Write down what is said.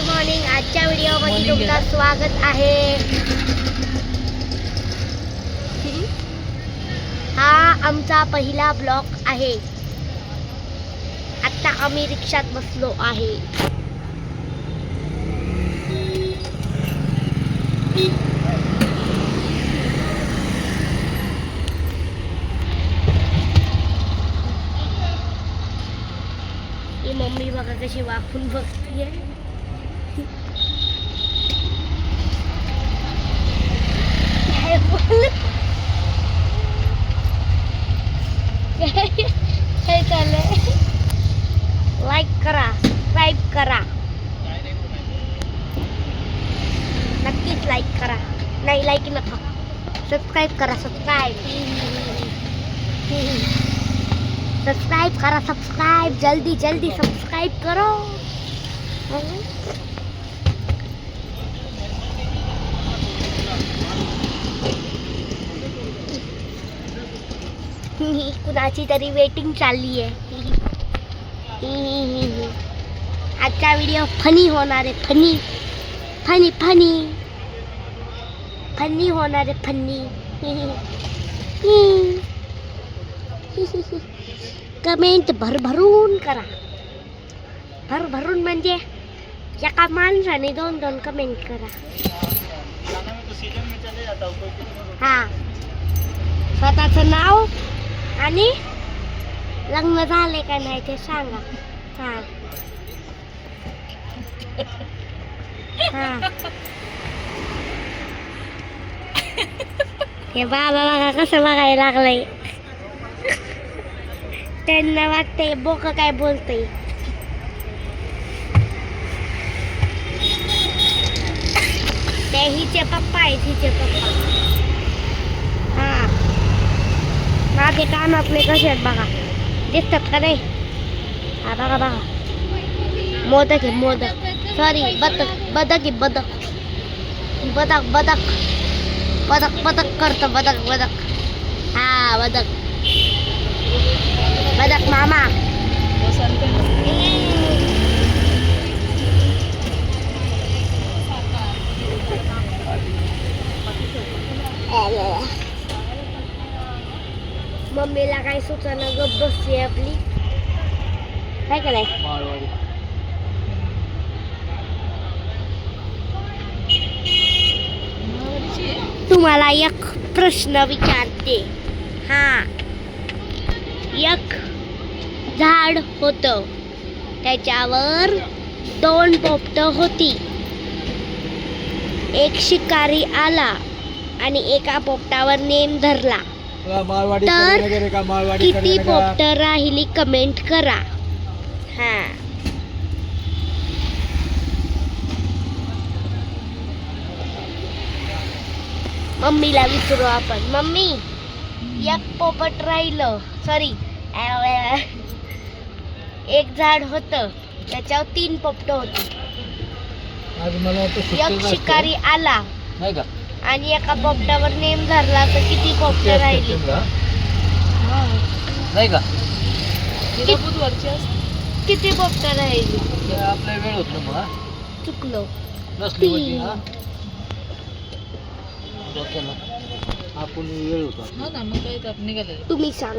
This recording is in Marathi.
Good morning. आजच्या व्हिडिओमध्ये तुमचं स्वागत आहे. हा आमचा पहिला ब्लॉग आहे. आता आम्ही रिक्षात बसलो आहे. ही मम्मी बघा कशी वाकून बघतीये. काय चाललंय? लाईक करा, सबस्क्राईब करा, नक्कीच लाईक करा. नाही लाईक नका, सबस्क्राईब करा. सबस्क्राईब करा. सबस्क्राईब जल्दी जल्दी सबस्क्राईब करो. कुणाची तरी वेटिंग चालली आहे. आजचा व्हिडिओ फनी होणार आहे. फनी फनी फनी फनी होणार आहे. फनी कमेंट भरभरून करा. भरभरून म्हणजे एका माणसाने 2-2 कमेंट करा. हा, स्वतःचं नाव आणि लग्न झाले का नाही ते सांगा. हा हा, हे बाबा बघा कसं बघायला लागलंय. त्यांना वाटतंय बोक काय बोलतंय. ते हिचे पप्पा आहेत. हिचे पप्पा. हा, माझे कानातले कसे आहेत बघा, दिसतात का नाही? हा बघा बघा, मोदक आहे मोदक. सॉरी, बदक बदक आहे. बदक बदक बदक बदक बदक करतं. बदक बदक. हा बदक बदक मामा. मम्मीला काय सुचना, गप्प बसली आपली. काय केलंय? तुम्हाला एक प्रश्न विचारते. हा, एक झाड होतं, त्याच्यावर 2 पोपटं होती. एक शिकारी आला आणि एका पोपटावर नेम धरला. तर किती पोपटं राहिली कमेंट करा. हा, मम्मीला विचारू आपण. मम्मी, एक पोपट राहिलं, सॉरी, एक झाड होतं, त्याच्यावर 3 पोपटं होती. एक शिकारी आला आणि एका पोपटावर नेम धरला, तर किती पोपटं राहिली? नाही का? किती पोपटं राहिली? आपला वेळ होत ना मग. चुकलो. आपण वेळ होता. तुम्ही सांगा.